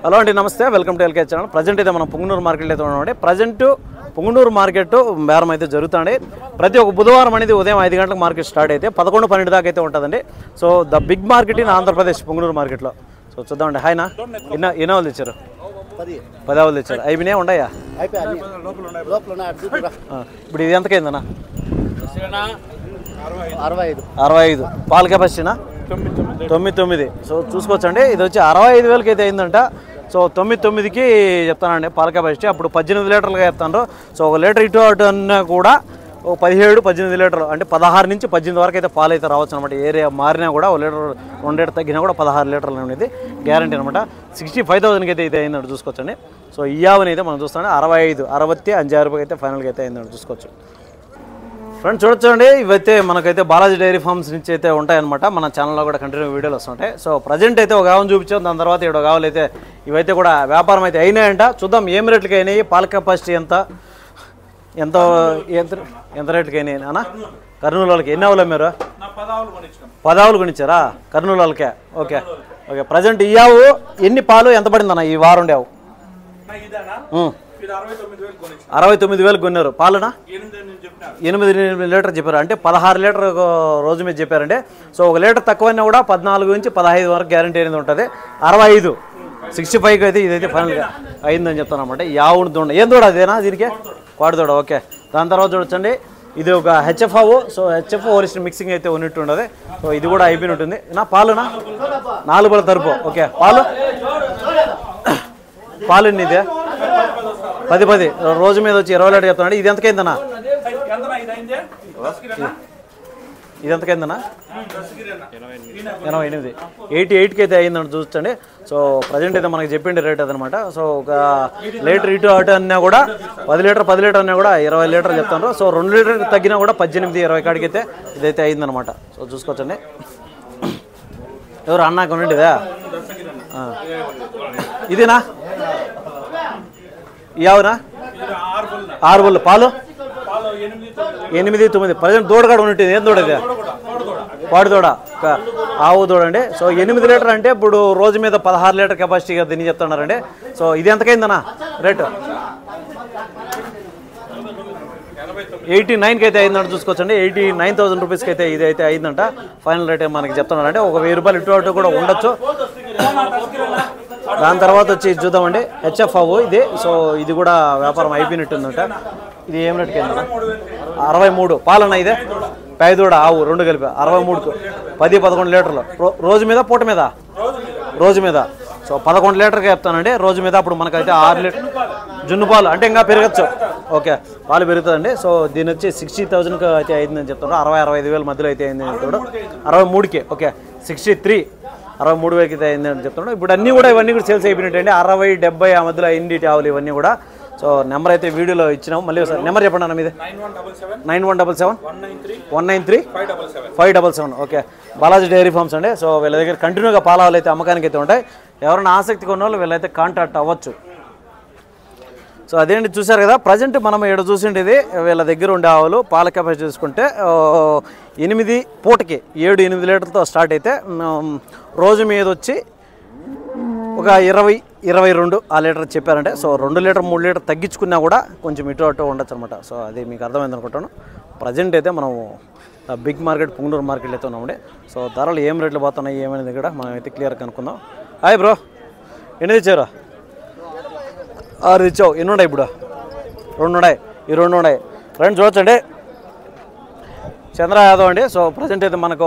Hello అండి, నమస్తే, welcome to LK channel. Present అయితే మనం పొంగనూరు మార్కెట్లో అయితే ఉన్నామండి. ప్రజెంట్ పొంగనూరు మార్కెట్ బేరం అయితే జరుగుతుంది. ప్రతి ఒక్క బుధవారం అనేది ఉదయం 5 గంటలకు మార్కెట్ స్టార్ట్ అయితే 11-12 దాకా అయితే ఉంటుందండి. So the big market in Andhra Pradesh Punganur మార్కెట్లో. సో చూద్దామండి. హాయ్నా, ఎన్ని వాళ్ళు తెచ్చారు? 10 ఆవులు తెచ్చారు. అయిపోయినాయి ఉన్నాయా? ఇప్పుడు ఇది ఎంతకైందన్నా? 65. పాల కెపాసిటీనా? 9. సో చూసుకోవచ్చండి. ఇది వచ్చి 65,000కి అయితే అయిందంట. సో 9కి చెప్తానండి పాల కెపాసిటీ. అప్పుడు 18 లీటర్లుగా చెప్తాను. సో 1 లీటర్ ఇటు అటు అన్నా కూడా 17-18 లీటర్లు అంటే 16 నుంచి 18 వరకు అయితే పాలు అయితే రావచ్చు అనమాట. ఏరియా మారినా కూడా 1 లీటర్ 2 లీటర్ తగ్గినా కూడా 16 లీటర్లు అనేది గ్యారంటీ అనమాట. 65,000కి అయితే ఇది అయిందంటే చూసుకోవచ్చండి. సో ఈ ఆవుని అయితే మనం చూస్తాం 65 రూపాయలు అయితే ఫైనల్గా అయితే అయిందంటే చూసుకోవచ్చు. ఫ్రెండ్స్ చూడొచ్చండి, ఇవైతే మనకైతే బాలాజీ డైరీ ఫార్మ్స్ నుంచి అయితే ఉంటాయన్నమాట. మన ఛానల్లో కూడా కంటిన్యూ వీడియోలు వస్తుంటాయి. సో ప్రజెంట్ అయితే ఒక ఆవును చూపించాం, దాని తర్వాత 7 ఆవులు అయితే ఇవైతే కూడా వ్యాపారం అయితే అయినాయంట. చూద్దాం ఏం రేట్లకి అయినాయి, పాల కెపాసిటీ ఎంత రేట్లకి అయినాయి అన్న. కర్నూలు వాళ్ళకి ఎన్ని ఆవులు అమ్మారు? 10 ఆవులు కొనిచ్చారా కర్నూలు వాళ్ళకే? ఓకే. ప్రజెంట్ ఈ ఆవు ఎన్ని పాలు ఎంత పడింది అన్న ఈ వారం? ఆవు 69,000 కొన్నారు. పాలనా 8 లీటర్ చెప్పారు, అంటే 16 లీటర్ రోజు మీద చెప్పారంటే. సో 1 లీటర్ తక్కువైనా కూడా 14 నుంచి 15 వరకు గ్యారంటీ అనేది ఉంటుంది. 65 65కి అయితే ఇదైతే ఫైనల్గా అయిందని చెప్తాను అనమాట. ఈ ఆవును దూడ ఏం దూడ అదేనా? దీనికి కోడి దూడ. ఓకే. దాని తర్వాత చూడొచ్చండి, ఇది ఒక హెచ్ఎఫ్ ఆవు. సో హెచ్ఎఫ్ ఓరిజినల్ మిక్సింగ్ అయితే ఉన్నట్టు ఉండదు. సో ఇది కూడా అయిపోయి ఉంటుంది. నా పాలునా 4 బల తరుపు. ఓకే. పాలు ఎన్ని? ఇదే 10 రోజు మీద వచ్చి 20 లీటర్ చెప్తానండి. ఇది ఎంతకైందన్నా? ఇది ఎంతకైందన్నా? 88. 88కి అయితే అయిందని చూడండి. సో ప్రజెంట్ అయితే మనకి చెప్పిండే రేట్ అదనమాట. సో ఒక లీటర్ ఇటు అటు అన్నా కూడా 10 లీటర్ అన్నా కూడా 20 లీటర్లు చెప్తాను. సో 2 లీటర్ తగ్గినా కూడా 18-20 కాడికి అయితే ఇదైతే అయిందనమాట. సో చూసుకోవచ్చండి. ఎవరు అన్నా కొనండిదా? ఇదేనా? యావునా? 6 బుల్ పాలు 8-9. ప్రజెంట్ దూడ కూడా ఉన్నట్టు. ఏం దూడ? ఇది పాడు దూడ, ఆవు దూడ అండి. సో 8 లీటర్ అంటే ఇప్పుడు రోజు మీద 16 లీటర్ కెపాసిటీగా దీన్ని చెప్తున్నారండి. సో ఇది ఎంతకైందన్నా రేటు? 89కి అయితే అయిందంట చూసుకోవచ్చండి. 89,000 రూపీస్కి అయితే ఇది అయితే అయిందంట. ఫైనల్ రేట్ మనకి చెప్తున్నారంటే ఒక 1000 రూపాయలు ఇటు అటు కూడా ఉండొచ్చు. దాని తర్వాత వచ్చి చూద్దామండి, హెచ్ఎఫ్ ఆవు ఇది. సో ఇది కూడా వ్యాపారం అయిపోయినట్టుందంట. ఇది ఏం రేట్కి అయిందన్న? 63 పాలన్న. ఇదే పేదూడ ఆవు 2 కలిపి 63కు 10-11 లీటర్లు రోజు మీద పూట మీద? రోజు మీద. సో 11 లీటర్గా చెప్తానండి రోజు మీద. అప్పుడు మనకైతే 6 లీటర్ జున్ను పాలు అంటే ఇంకా పెరగచ్చు. ఓకే, పాలు పెరుగుతుందండి. సో దీని వచ్చి 60,000కి అయితే అయిందని చెప్తాడు. 60-65,000 మధ్యలో అయితే అయిందని చెప్తాడు. 63కి. ఓకే. 63,000 అయితే అయింది అని చెప్తున్నాడు. ఇప్పుడు అన్నీ కూడా ఇవన్నీ కూడా సేల్స్ అయిపోయినట్టండి. 60-70 ఆ మధ్యలో అయింది ఆవులు ఇవన్నీ కూడా. సో నెంబర్ అయితే వీడియోలో ఇచ్చినాం. మళ్ళీ ఒకసారి నెంబర్ చెప్పండి అన్న మీది. 9177-193-577. ఓకే. బాలాజీ డైరీ ఫార్మ్స్ అండి. సో వీళ్ళ దగ్గర కంటిన్యూగా పాలావులు అయితే అమ్మకానికి అయితే ఉంటాయి. ఎవరైనా ఆసక్తి కొన్న వాళ్ళు వీళ్ళైతే కాంటాక్ట్ అవ్వచ్చు. సో అదేంటి చూసారు కదా, ప్రజెంట్ మనం ఇక్కడ చూసిండేది వీళ్ళ దగ్గర ఉండే ఆవులు పాల కెపాసిటీ చూసుకుంటే 8 పూటకి 7-8 లీటర్లతో స్టార్ట్ అయితే రోజు మీద వచ్చి ఒక 20-22 ఆ లీటర్ చెప్పారంటే. సో 2 లీటర్ 3 లీటర్ తగ్గించుకున్నా కూడా కొంచెం ఇటు అటు ఉండొచ్చు అనమాట. సో అది మీకు అర్థమైంది అనుకుంటాను. ప్రజెంట్ అయితే మనం బిగ్ మార్కెట్ పొంగనూరు మార్కెట్ అయితే ఉన్నామండి. సో ధరలు ఏం రేట్లు పోతున్నాయి ఏమైనది కూడా మనం అయితే క్లియర్గా కనుక్కుందాం. హాయ్ బ్రో, ఎన్ని తెచ్చారా? 6 తెచ్చావు. ఎన్ని ఉన్నాయి ఇప్పుడు? 2 ఉన్నాయి. ఈ 2 ఉన్నాయి. ఫ్రెండ్స్ చూడొచ్చండి, చంద్ర యాదవ్ అండి. సో ప్రజెంట్ అయితే మనకు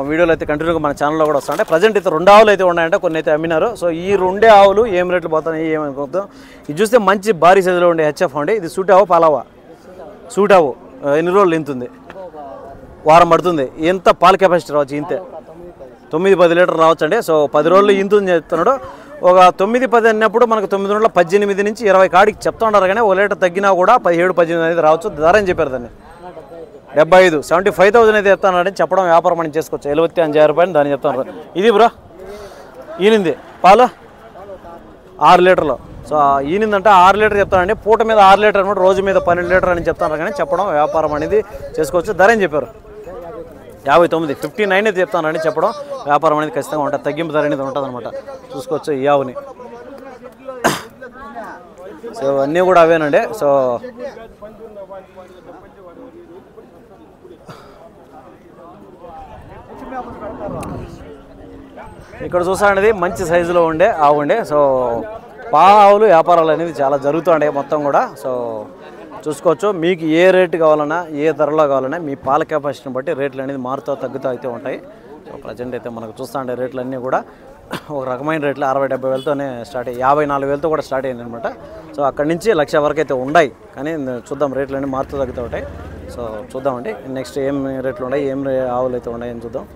వీడియోలు అయితే కంటిన్యూగా మన ఛానల్లో కూడా వస్తాయంటే. ప్రజెంట్ అయితే 2 ఆవులు అయితే ఉన్నాయంటే, కొన్ని అయితే అమ్మినారు. సో ఈ 2 ఆవులు ఏం రేట్లు పోతున్నాయి ఏమనుకుంటాం. ఇది చూస్తే మంచి భారీ సైజులో ఉండే హెచ్ఎఫ్ అండి. ఇది సూట్ ఆవు పాలావా? సూట్ ఆవు. ఎన్ని రోజులు ఇంతుంది? వారం పడుతుంది. ఎంత పాల కెపాసిటీ రావచ్చు? ఇంతే 9-10 లీటర్లు రావచ్చు అండి. సో 10 రోజులు ఇంతుంది చెప్తున్నాడు. ఒక 9-10 అన్నప్పుడు మనకు 9 రోజుల 18 నుంచి 20 కాడికి చెప్తా ఉన్నారు. కానీ 1 లీటర్ తగ్గినా కూడా 17-18 అనేది రావచ్చు. ధర అని చెప్పారు దాన్ని 75 75,000 అయితే చెప్తానండి. చెప్పడం వ్యాపారం అని చేసుకోవచ్చు. 75,000 రూపాయలు దాన్ని చెప్తాను. ఇది బ్రో ఈనింది పాలు 6 లీటర్లు. సో ఈనిందంటే 6 లీటర్ చెప్తానండి. పూట మీద 6 లీటర్ అనమాట. రోజు మీద 12 లీటర్ అని చెప్తాను. కానీ చెప్పడం వ్యాపారం అనేది చేసుకోవచ్చు. ధర అని చెప్పారు 59 59 అయితే చెప్తానండి. చెప్పడం వ్యాపారం అనేది ఖచ్చితంగా ఉంటుంది. తగ్గింపు ధర అనేది ఉంటుంది అనమాట. చూసుకోవచ్చు ఈ ఆవుని. సో అన్నీ కూడా అవేనండి. సో ఇక్కడ చూసాండి మంచి సైజులో ఉండే ఆవు ఉండే. సో ఆవులు వ్యాపారాలు అనేది చాలా జరుగుతుండే మొత్తం కూడా. సో చూసుకోవచ్చు, మీకు ఏ రేటు కావాలన్నా ఏ ధరలో కావాలన్నా మీ పాల కెపాసిటీని బట్టి రేట్లు అనేది మారుతూ తగ్గుతూ అయితే ఉంటాయి. సో ప్రజెంట్ అయితే మనకు చూస్తూ ఉండే రేట్లు అన్నీ కూడా ఒక రకమైన రేట్లు 60-70 వేలతోనే స్టార్ట్ అయ్యి 54 వేలతో కూడా స్టార్ట్ అయింది అనమాట. సో అక్కడి నుంచి 1,00,000 వరకు అయితే ఉన్నాయి. కానీ చూద్దాం రేట్లు అన్నీ మారుతూ తగ్గుతూ ఉంటాయి. సో చూద్దామండి నెక్స్ట్ ఏం రేట్లు ఉన్నాయి, ఏం ఆవులు అయితే ఉన్నాయని చూద్దాం.